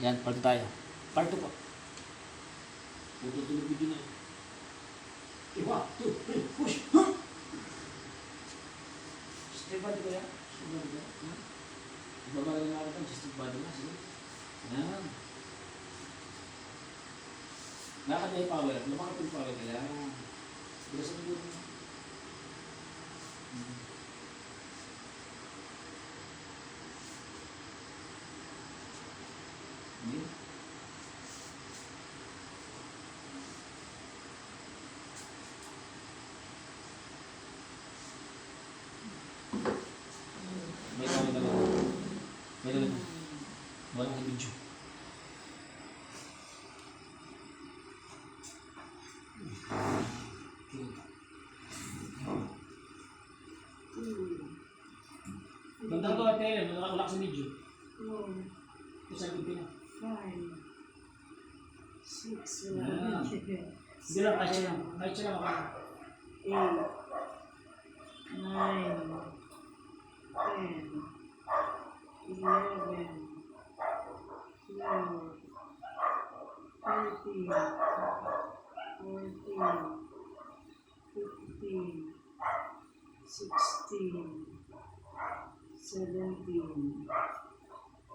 Yan, part 2 tayo. Part 2 po. Tutulog video na yun. 1, 2, 3, push! Step body ko yan. Step body ko yan. Babalik na ako sa step body na. Sige. Yan. Lakad na yung power. Lumakad yung power ka yan. Bilasan mo yun. Hindi. May tawag na lang. May tawag na. Walang video. Ganda ko ate, wala sa video. Isa good na. 5, 6, Yeah. 7, Hindi lang, kahit siya lang. Kahit siya lang ako. 8, 9, 10, 11, 12, 13, 14, 15, 16, 17,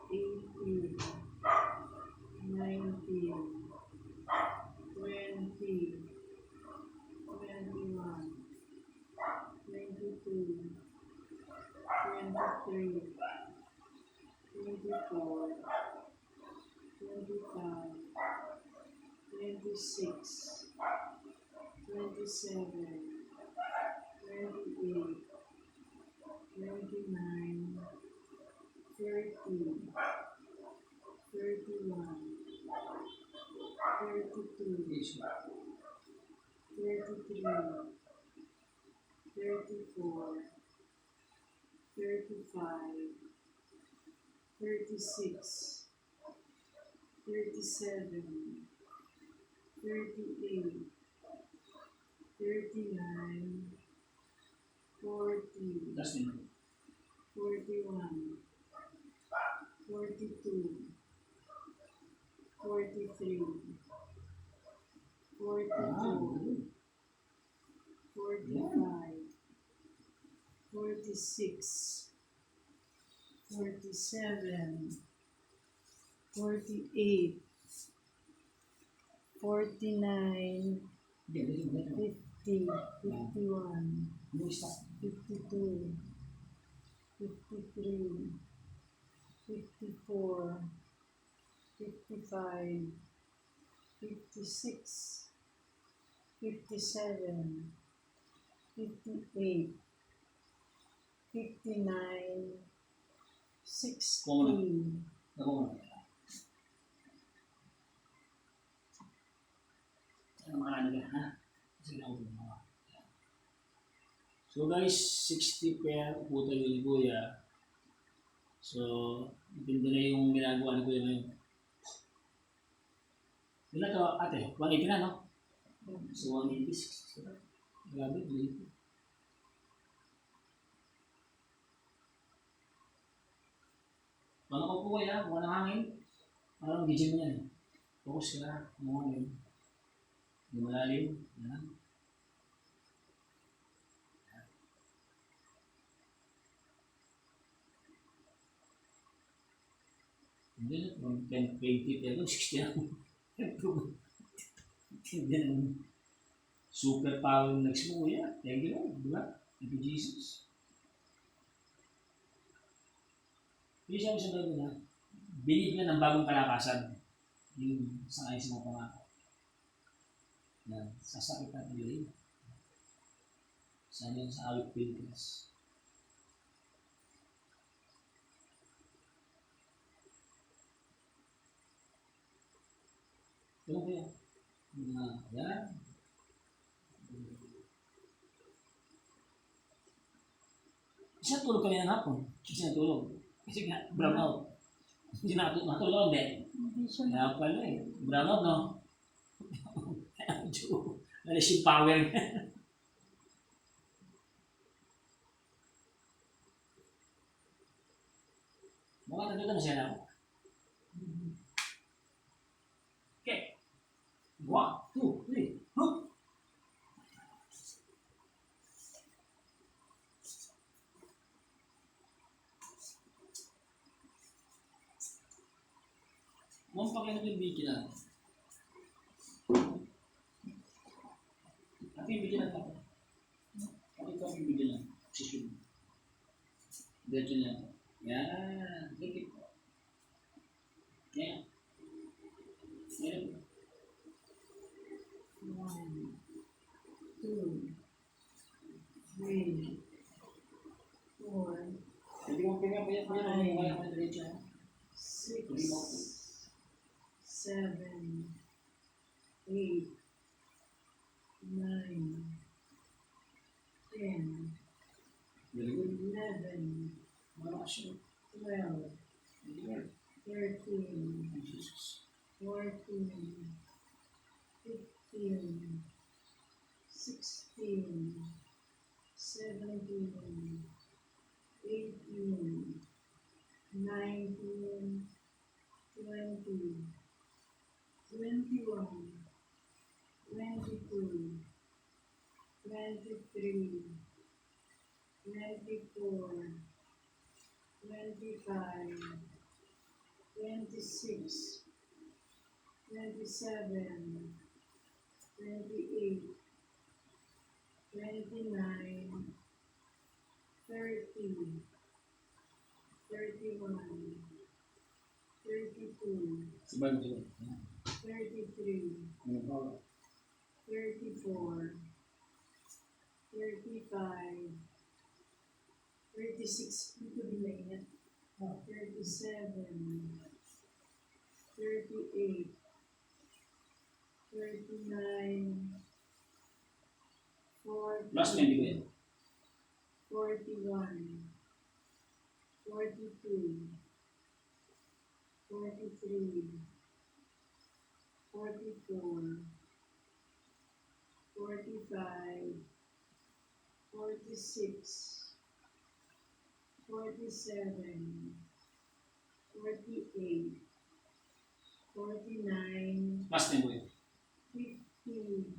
18, 19, 20, 21, 22, 23, 24, 25, 26, 27, 28, 29, 30, 31, 32, 33, 34, 35, 36, 37, 38, 39, 40, Last name. 41, 42, 43, 44, 45, 46, 47, 48, 49, 50, 51, 52, 53, 54, 55, 56, 57, 58, 59, 60. Ako nga. Ano makaraan ka, ha? Sige ako din mga. So guys, 60 pair puta yun ni Kuya. So, maganda na yung ginagawa ni Kuya ngayon. Ilan ka ate? 180 na, no? So 186. Grabe, dito. Wala ko po kaya, wala ng hangin. Parang gijim mo yan eh. Focus ka na, kumuha yun. Hindi malalim. Yan. Hindi na, from 10, 20, pero 60 na. Hindi na. Super power ng next mo, kuya. Thank you, Lord. Diba? Thank you, Jesus. Yung sabi sa Bible na, believe na ng bagong kalakasan. Yung sa ayos mo pangako. Yan, sasakit at nilay. Sana yun sa awit Philippines. Ano kaya? Yan. Isa tulog kami ng hapon. Kasi natulog. Kasi nga, brown out. Hindi natulog, hindi. Kaya pala eh. Brown out, no? Alis yung power niya. Mga nandito na siya na. Ma'am, pakialam yung video na. Ate, yung video na ako. Pakita ko yung video na. Position. Diretso na. Yan. Dikit po. Yan. Yan. 1, 2, 3, 4, Hindi mo pinga pa yan. Kaya mo na diretso na. 6, Hindi mo. 7, 8, 9, 10, Very good. 11, Mga action. 12, Hindi mo. 13, Jesus. 14, 15, 16, 17, 18, 19, 20, 21, 22, 23, 24, 25, 26, 27, 28, 29, 30, 31, 32, Sabay mo siya. 33, Ano pa? 34, 35, 36, dito din na ingat. 37, 38, 39, 40, Last na hindi ko yan. 41, 42, 43, 44, 45, 46, 47, 48, 49, Last na ko yan. 50,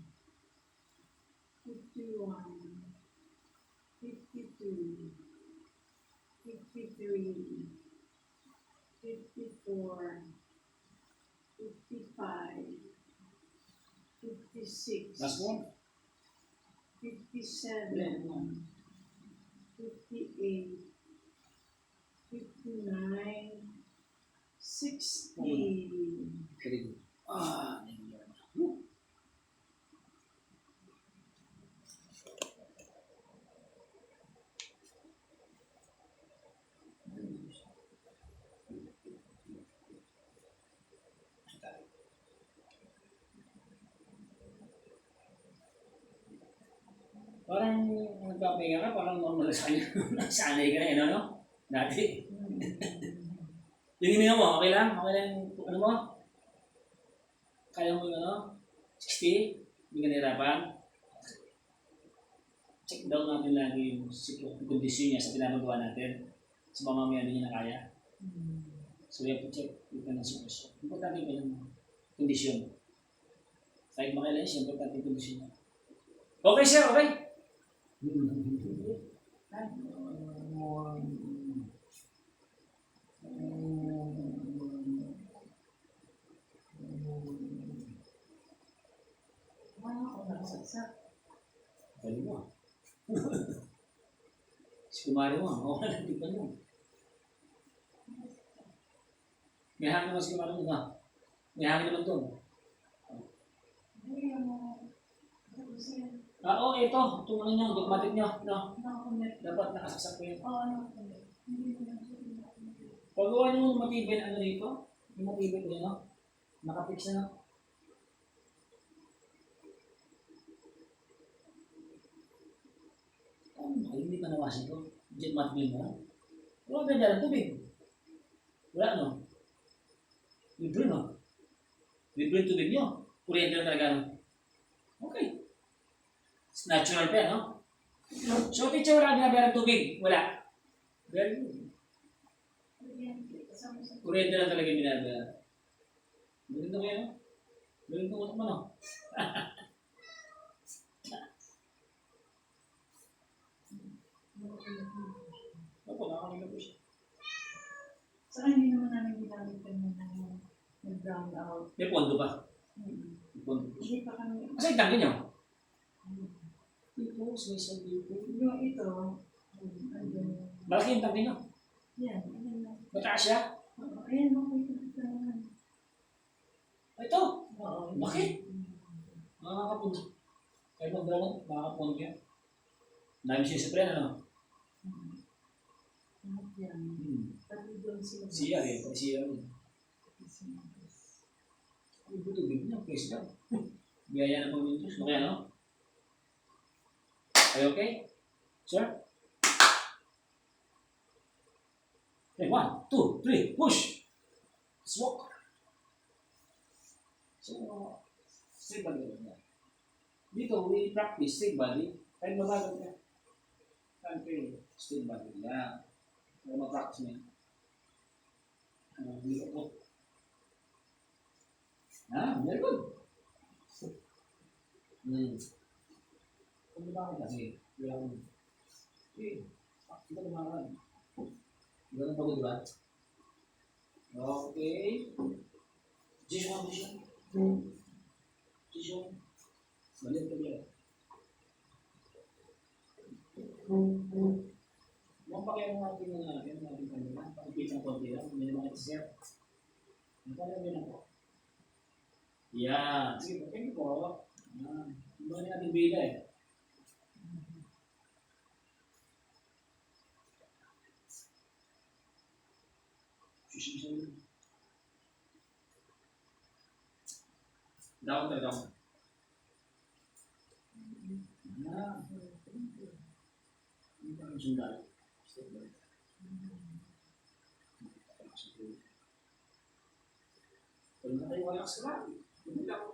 51, 52, 53, 54, 55, 56, Last one. 57, 58, 59, 60. Very good. Ah, thank you very much. Woo. Parang nagpapahinga ka, parang normal sa kanya. Nasanay ka na yun, ano? Dati. Yung hininga mo, okay lang? Okay lang yung, ano mo? Kaya mo yung ano? 60? Hindi ka nahirapan? Check down natin lagi yung kondisyon niya sa pinapagawa natin. Sa pamamayan din niya na kaya. So we have to check yung kanyang sitwasyon. Importante pa yung kondisyon. Kahit makailan siya, importante yung kondisyon niya. Okay sir, okay? Galing mo. Si kumari mo, okay lang, tignan mo. May hangin naman si kumari mo, ha? May hangin naman doon. Oo, ito. Itong ano nyo, dogmatic nyo. No? Dapat nakasaksak ko yun. Pagawa nyo yung matibay na ano dito. Yung matibay ko yun, no? Nakapix na, no? Ay, hindi pa nawasin ko. Diyan matibay mo. Wala ba dyan tubig? Wala, no? Libre, no? Libre yung tubig nyo. Kuryente na talaga, no? Okay. It's natural pa, no? So, teacher, wala binabayaran tubig. Wala. Very good. Kuryente lang talaga yung binabayaran. Galing na kayo, no? Galing na utak mo, no? Opo, nakakamila po siya. Saka hindi naman namin ginamit kami ng drown out. May pondo pa. Mm. May pondo. Hindi pa kami. Asa yung tangke nyo? Dito, sa isang dito. Yung ito, andun. Malaki yung tangke nyo. Yan, ayan na. Mataas siya. Oo, ayan, makikita naman. Ito. Oo. Bakit? Makakapondo. Kahit mag-drone, makakapondo yan. Dahil siya sa pre, ano? Lahat yan. Pati doon sila. Siya rin. Siya rin. Ang butubig niya, please lang. Biyaya na pang Diyos. Okay, ano? Are you okay? Sir? Okay, 1, 2, 3, push! Let's walk. So, straight body lang yan. Dito, we practice straight body. Kahit mabagal ka. Okay, straight body lang. Kaya ma-practice mo yan. Dito po. Very good. Kung di ba kasi, kaya ako. Okay, kita lumakan. Ganun pagod, di ba? Okay. Position, position. Position. Balik ka dyan. Mukhang pakiyan natin yung ating kanila. Pakipit ng konti lang. Hindi naman ito-set. Napala din ako. Yan. Sige po. Thank you po. Iba na natin bida eh. Down ka, down. Yan. Hindi pa rin sundalo. Step back. Pwede na tayo relax ka lang. Hindi lang.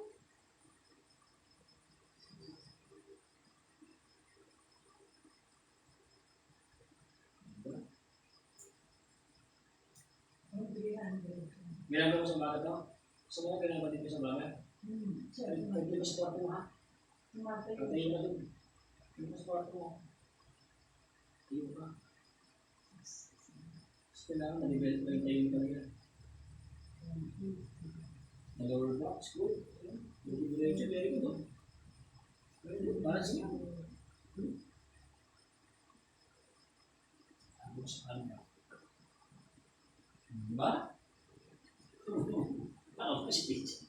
Ginagawa mo sa bagat to? Gusto mo ko ginagawa dito sa bagat? Pwede mo sa kwarto mo ha? Patayin mo dun. Pwede mo sa kwarto mo. Patayin mo ka. Gusto kailangan na-develop na yung tayo yung talaga. Na-lower back, good. Very good. Very good. Balance niya. Ako sa kanya. Diba? Ako kasi bitch.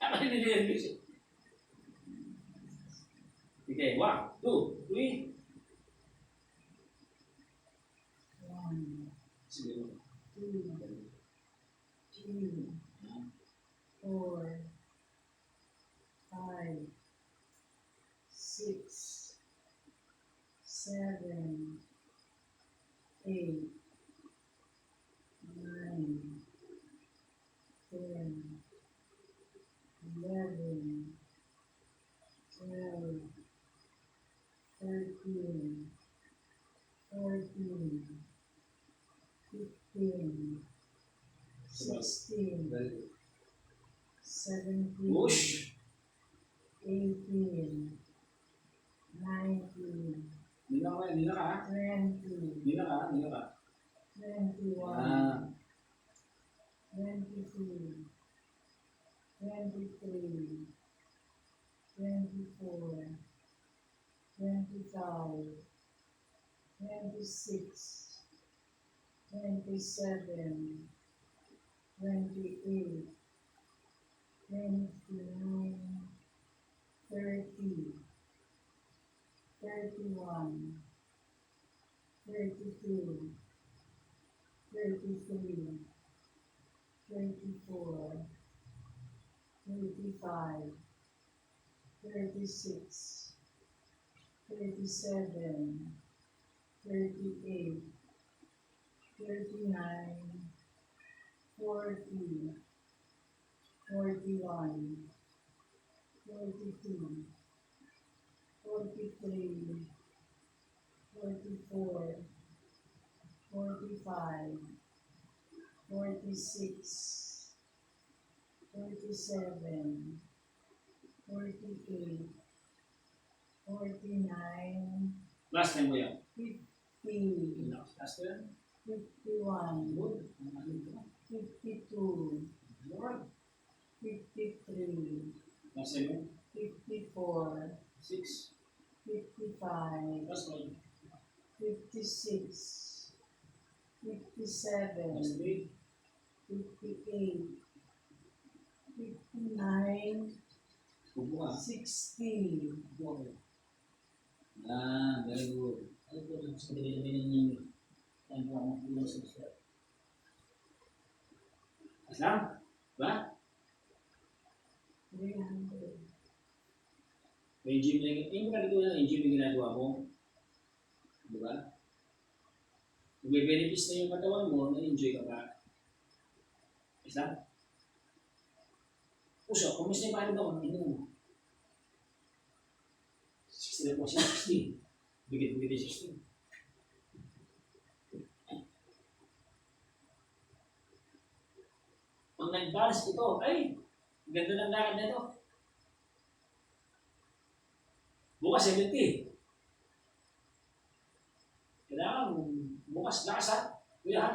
Ako nililibig siya. Okay, 1, 2, 3. Sige mo. 2, 3, 4, 5, 6, 7, 8, 9, 10, 11, 12, 13, 14, 15, 16, Very good. 17, Push. 18, 19, Nila ka, nila ka. 20, Nila ka, nila ka. 21, 22, 23, 24, 25, 26, 27, 28, 29, 30, 31, 32, 33, 34, 35, 36, 37, 38, 39, 40, 41, 42, 43, 44, 45, 46, 47, 48, 49, Last time mo yan. 50, Last time. 51, Good. Ang alim ka. 52, Mas ko. 56, 57, Mas 3. 58, 59, Upo ka. 60. Upo ka. Very good. Ano po lang sa pinili ninyo? Ano po ang mga sa gusto? Aslam? Ba? 300. May gym na yung ganito na yung gym na ginagawa mo. Di ba? Kung may benefits na yung katawan mo, na-enjoy ka pa. Aslam? Puso, kumusta yung paano daw? Tingnan mo. 60 na po siya, 60. Bigit-bigit yung 60. Pag nag-balance ito, ay, ganda ng lakad na ito. Bukas 70. Kailangan bukas lakas ha. Kuya ha.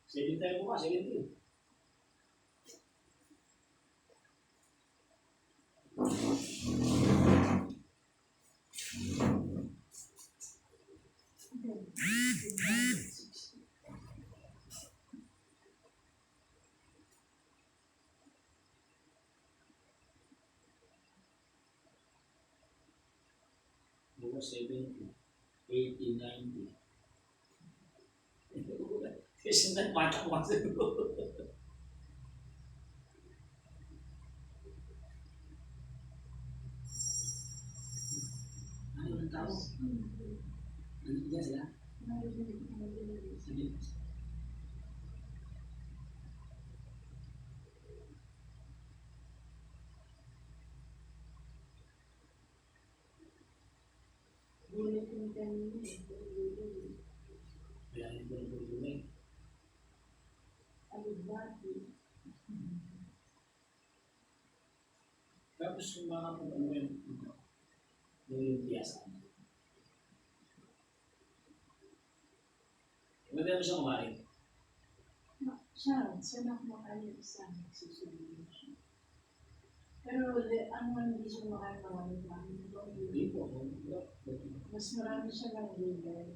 70 tayo bukas, 70. Bukas 70. 80, 90. Kasi nagpatak mo kasi. Ano ang tao? Ano dyan sila? Sige. Gulit yung kanina. Kaya hindi ko nagulay. Alibati. Tapos yung mga ano yung biyasa. Maganda mo siya kumain. Siya na kumakain yung isa. Nagsusunod siya. Pero ang hindi siya kumakain ng alibati. Hindi po. Mas marami siya ng gulay.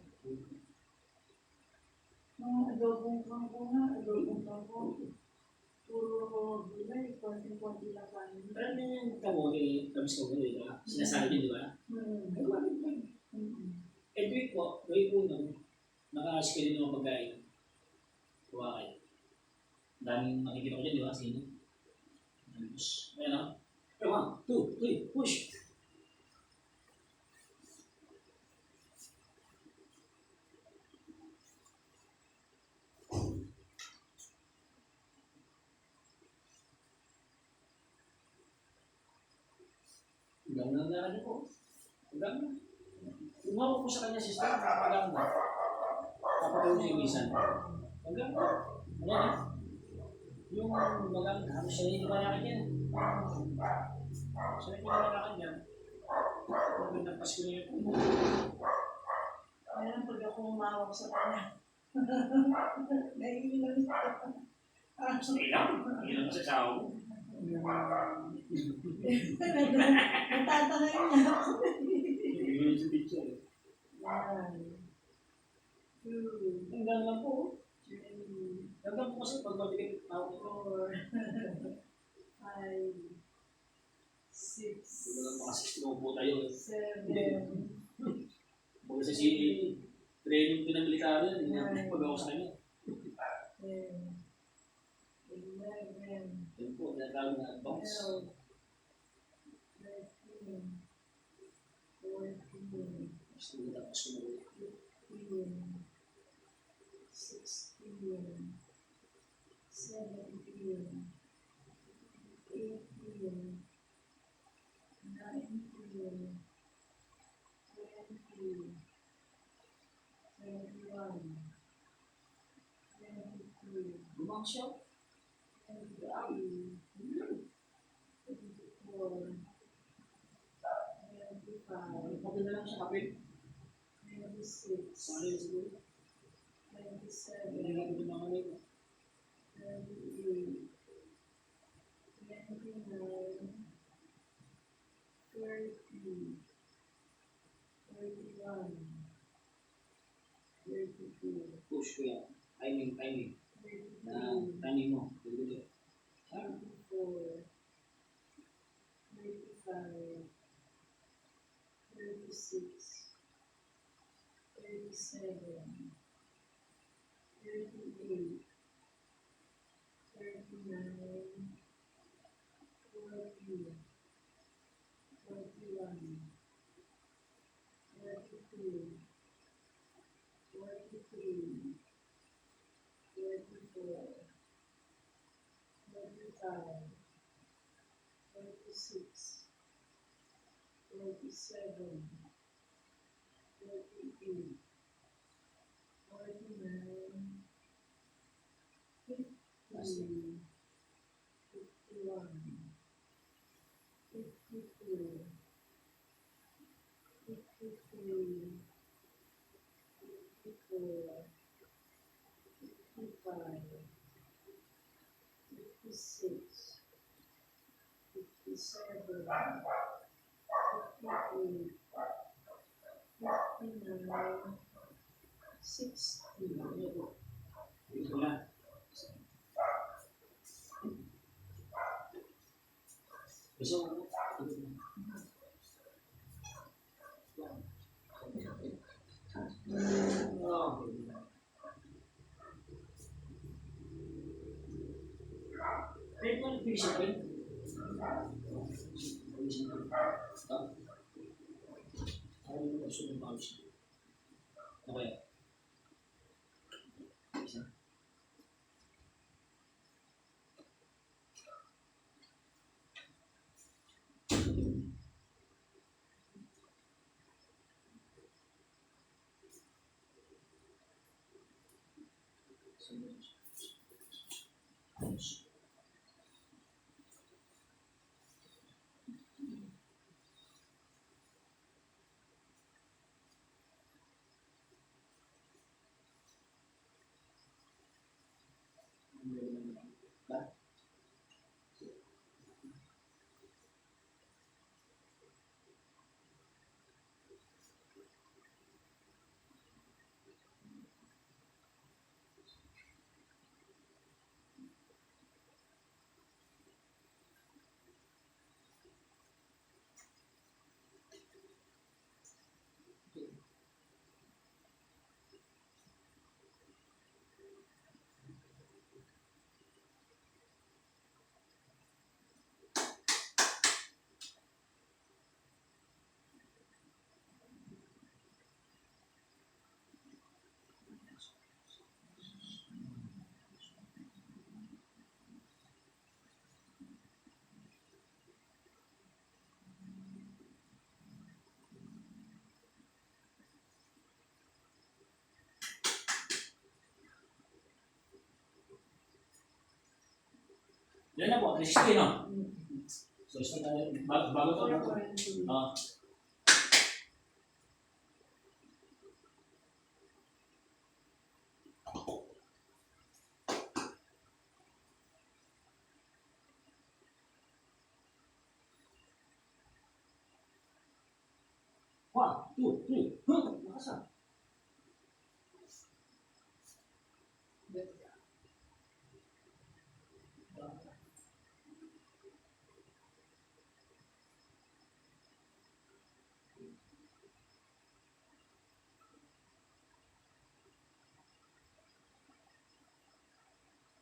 Mga adobong kangko nga, adobong kangko. Puro gulay, konti-konti lang kanin. Pero yung kamote, tamis kamote, di ba? Sinasabi niyo, di ba? Ay, bakit ba? Eh, tuwing po, naka-schedule ng pagkain. Kuha kayo. Daming makikita ko dyan, di ba? Sino? Push. Ayan o. Okay, 1, 2, 3, push! Hanggang na natin po. Hanggang na. Tumawag ko sa kanya sister, hanggang na. Kapatulong siya minsan. Hanggang na. Ayan eh. Yung magang, halos siya rin ibalakad yan. Siya rin ibalakad yan. Kung nagpasko niya yung puno. Ayan, pag ako umawag sa kanya. Naiinom siya. Sige lang. Hindi lang sa sao ko. Natatangay niya ako. Hindi lang sa picture. 1, 2, Hanggang lang po. 3, Hanggang po kasi pag mabigat tao ko. 4, 5, 6, Hindi mo lang makasistimo po tayo. 7, Pag sa city, training ko ng military, hindi na pag ako sa kanya. 10, 11, Yan po, tinatawag na advance. 12, 13, 14, Gusto mo tapos ko na 15, 16, 17, 18, 19, 20, 21, 22, Lumang siya. 23, 24, 25, Pagod na lang siya kapit. 26, Sali na siguro. 27, Hindi na ko mga kanina. 28, 29, 30, 31, 32, Push ko yan. Timing. 33, Timing mo. Dito. 34, 35, 36, 37, 38, 39, 40, 41, 42, 43, 44, 45, 46, 47, 48, 49, 50, 51, 52, 53, 54, 55, 56, 57, 58, 59, 60. Dito na. Gusto mo? Pwede mo finish it rin? Finish it rin. Ayaw mo gusto ng pawis. Okay. Isa. Yan na po, resist no? So, start tayo. Bago to. Ah. One, two, three. Lakas ah.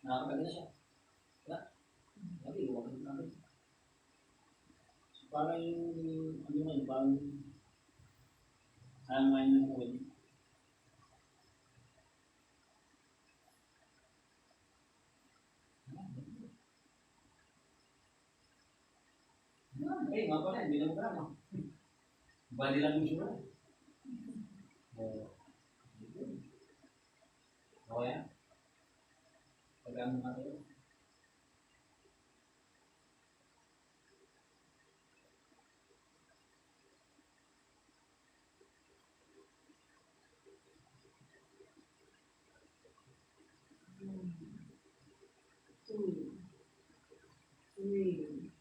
Nakakaganda na siya. Wala. Lagi, huwag ka natin. So, parang yung, ano nga, parang kayang ng pwede. Eh, nga pala, hindi na mo ka, no? Body language mo na. Okay, ah? Pagano nga tayo. Two, three,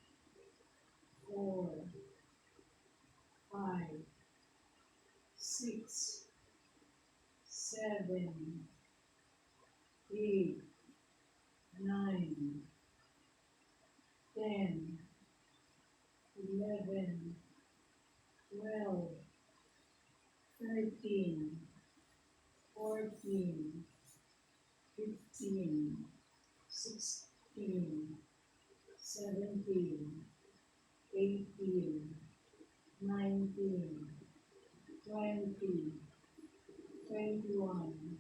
4, 5, 6, 7, 7, 8, 9, 10, 11, 12, 13, 14, 15, 16, 17, 18, 19, 20, 21,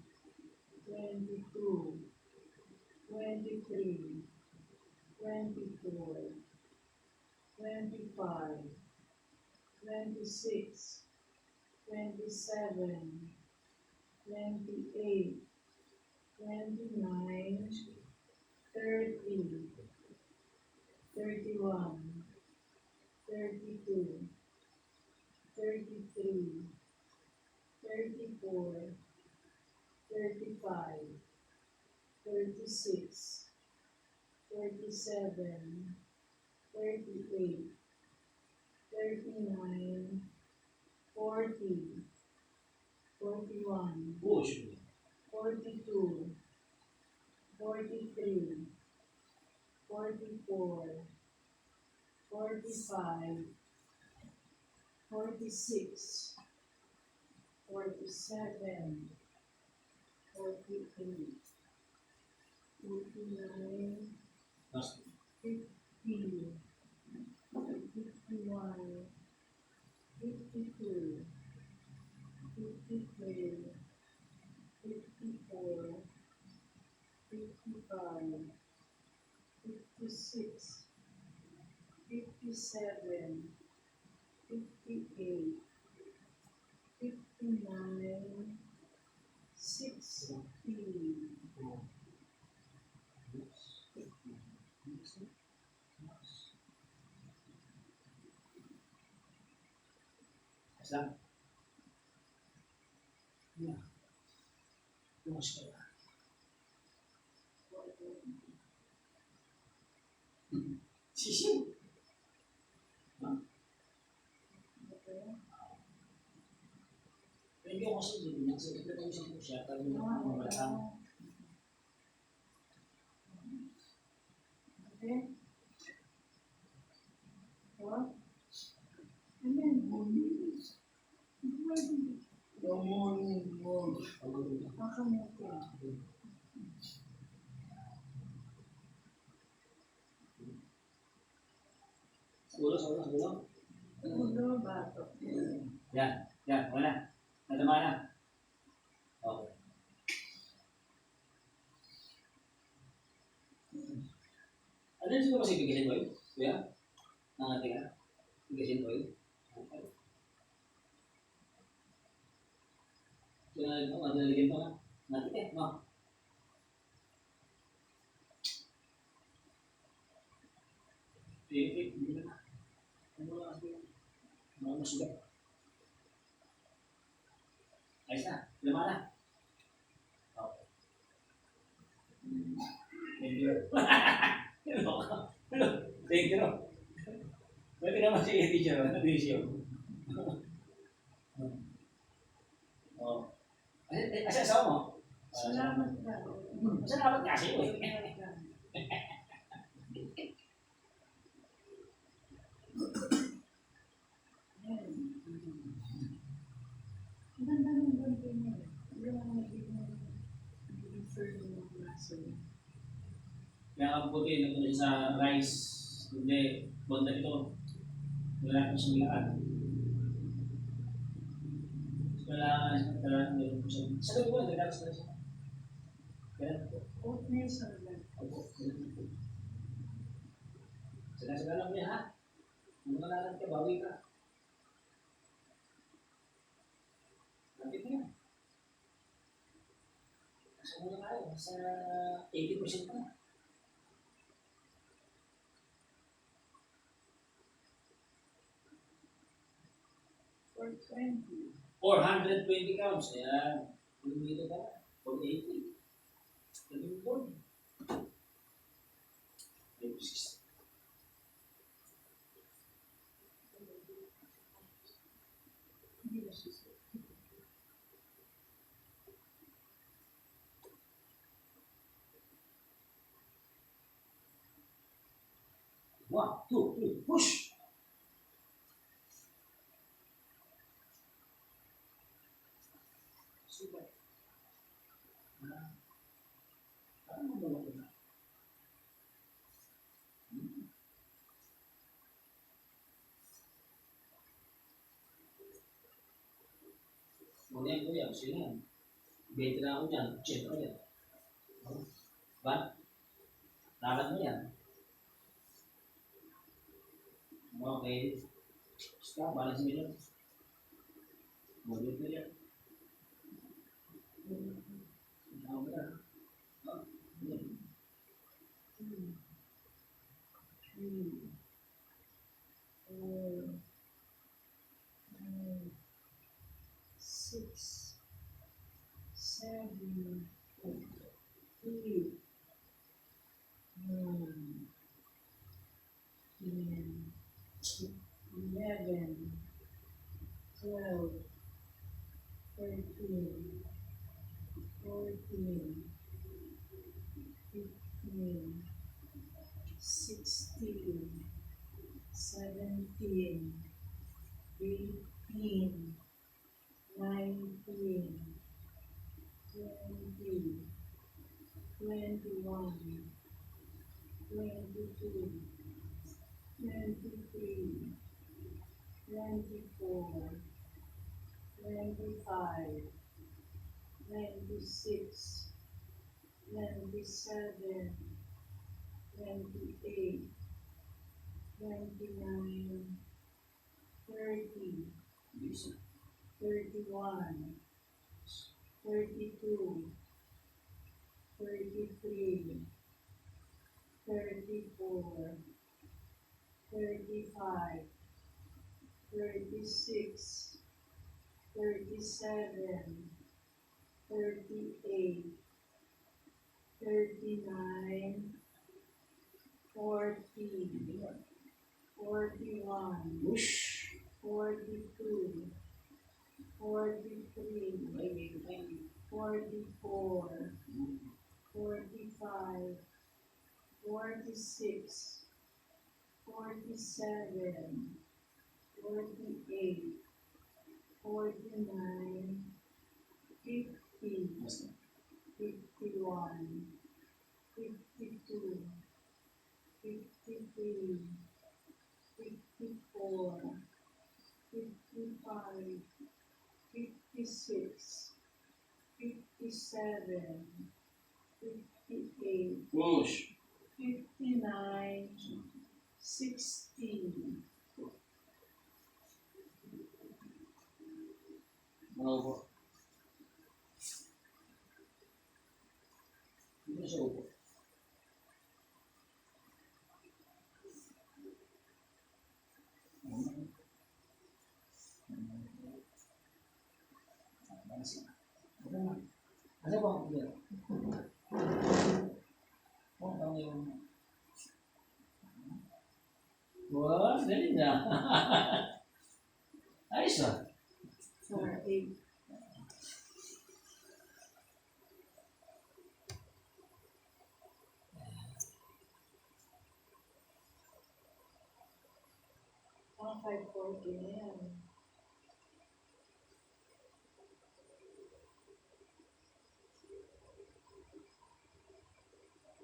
22, 23, 24, 25, 26, 27, 28, 29, 30, 31, 32, 33, 34, 35, 36, 37, 38, 39, 40, 41, Push. 42, 43, 44, 45, 46, 47, 48, 49, Mas, 50, 51, 52, 53, 54, 55, 56, 57, 58, 59, 60, Isang. Yeah. Push ka lang. Sisiw. Ha? Pwede ako kasi dito niya. Kasi ito yung isang siya. Tabi na mga batang. Okay? What? And then, Good morning, morning. Nakamuti. Sa ulo. Ulo, bato. Yan. Wala. Natama na. Okay. Ano yung siguro kasi bigasin oil? Kuya? Nangati ka? Bigasin oil? Okay. So, madaligan pa nga. Natin no? Hindi na. Ano lang kasi? Mga masugat. Ayos na. Lama na. Okay. Thank you. Thank you. Pwede naman si teacher. Ano teacher? Oh. Asa asawa mo? Salamat ka. Salamat kasi mo. Ang ganda ng ganito niya. Yung naging refer ng klase. Kaya ang puti na tuloy sa rice. Hindi. Bunda ito. Wala ko sa milaan. Kailangan meron ko siya. Sa gabi ko, nagkakaroon sa siya. Kaya po. Oatmeal salad. Opo. Sila lang niya ha. Ano ka nalang ka, bawi ka. Lapit na yan. Nasa muna tayo. Nasa 80% na. For 20. 420 counts. Ayan. Dito ka. 480. Naging 4. 56. Hindi na siya. 1, 2, 3, push! Super. Ano ba ito na? Muna yan, kuya. Gusto yan. 20 na ako dyan. 80 ka dyan. Ba? Lakad mo yan. Okay. Stop. Balance mo yan. Mabulit mo yan. Ano ba yan? Six, seven, 8, 9, 10, 11, 12, 13, 14, 15, 16, 17, 18, 19, 20, 21, 22, 23, 24, 25, 26, 27, 28, 29, 30, Bisa. 31, 32, 33, 34, 35, 36, 37, 38, 39, 40, 41, Push! 42, 43, 44, 45, 46, 47, 48, 49, 50, Basta. 51, 52, 53, 54, 55, 56, 57, 58, Push! 59, 60, Ano po? Dito sa upo. Ano ba ang pagkira? Ang yung... Wow, galing na. Ayos ah. 4, 8, ang 540 na yan.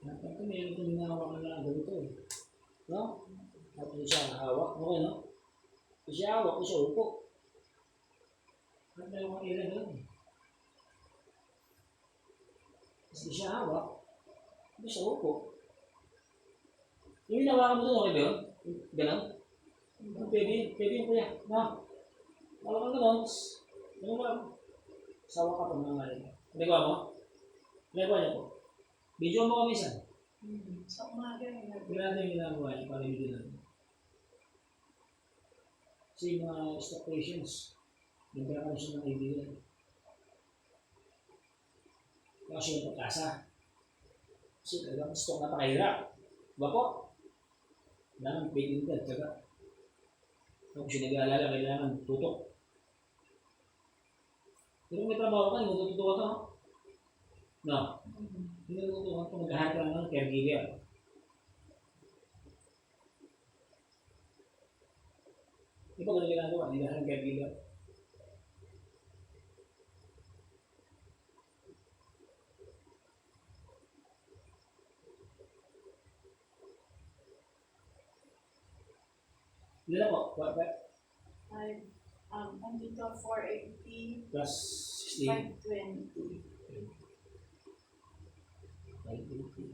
Dapat ko meron kong hinahawakan na ganito eh. No? Tapos hindi siya hawak. Okay, no? Hindi siya hawak, hindi siya upo. At dalawang ila doon eh. Tapos hindi siya hawak, hindi siya upo. Yung hinahawakan mo doon, okay ba yun? Ganon? Pwede yun kuya. No? Hawakan ka doon. Ganun ka. Sawa ka pa mga ngayon. Nagawa mo? Nagawa niya po. Video mo kami isa. Sa umaga yung Tignan natin yung ginagawa niya para video natin. Kasi yung mga stock patients, nagkakaroon siya ng idea. Kasi yung pagkasa. Kasi talagang stock napakahirap. Diba po? Kailangan waiting ka, tsaka kung siya nag-aalala, kailangan tutok. Pero kung may trabaho ka, hindi mo tututuwa ka, no? No? Hindi mo tututuwa kung maghahanap ka ng caregiver. Di ba ganun ginagawa? Hindi na hanggang gila. Hindi na po. What? Andito 480, Plus 16. 520. 580.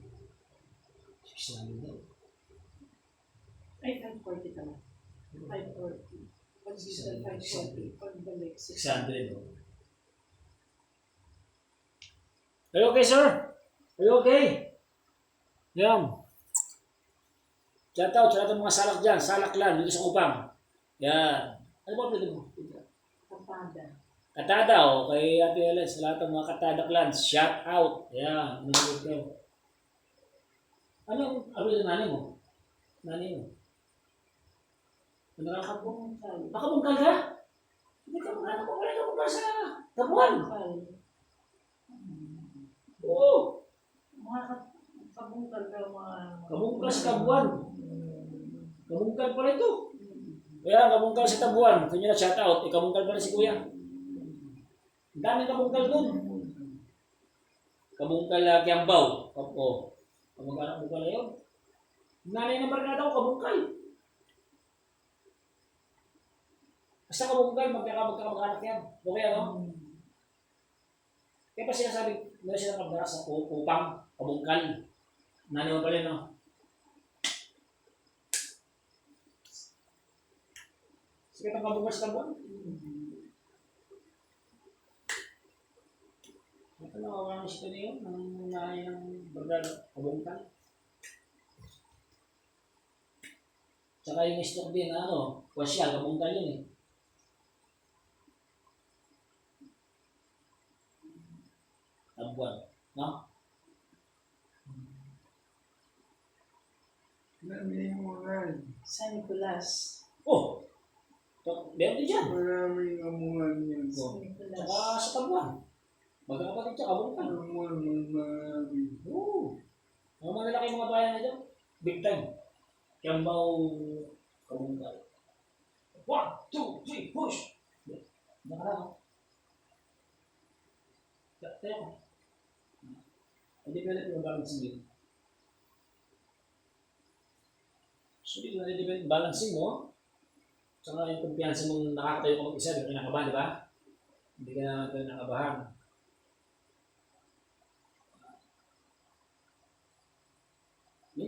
600 daw. Ay, 540 ka lang. 540. Pag diesel 540, pagbalik 600 daw. Are you okay, sir? Are you okay? Yan. Shout out sa ating mga salak dyan. Salak lang dito sa Kupang. Yan. Ano ba pwede mo? Kapada. Katada o kay Ate Ellen sa lahat ng mga Katada clans. Shout out. Yan. Nanonood kayo. Ano yung nani mo? Nani mo? Ano ka? Kabungkal. Nakabungkal ka? Hindi ka wala ka bungkal sa Tabuan. Oo. Mga kabungkal ka mga... Kabungkal sa Tabuan. Kabungkal pala ito. Kaya kabungkal sa Tabuan. Kanya na shout out. Kabungkal pala si Kuya. Ang daming kabungkal dun. Kabungkal na Kiambaw. Oo. Kabungkal na yun. Nanay ng barkada ko, kabungkal. Basta kabungkal, magkakamak-anak yan. Okay, ano? Kaya pa sinasabi, meron silang kabdara sa Kupang, kabungkal. Nanay mo pala, no? Sige, ang kabungkal sa Tabuan. Ito na, wala na siya yun, ng nanay ng barkada, kabungkal. Tsaka yung stock din, wasyal, kabungkal yun eh. Tabuan, no? Nalimuran. San Nicolas. Oh! Meron din dyan. Maraming amuhan yan. Oh. San Nicolas. Tsaka sa Tabuan. Magkakapatid siya, kabungkal. Amuhan ng marami. Oo. Ang mga lalaki mga bayan na dyan, big time. Kiambaw, kabungkal. 1, 2, 3, push! Nakarang. Tayo ka. Hindi pwede pinag-balancing dito. So dito na balancing mo. Tsaka yung kumpiyansa mong nakakatayo ka mag-isa, di ka nakabahan, di ba? Hindi ka na nakabahan.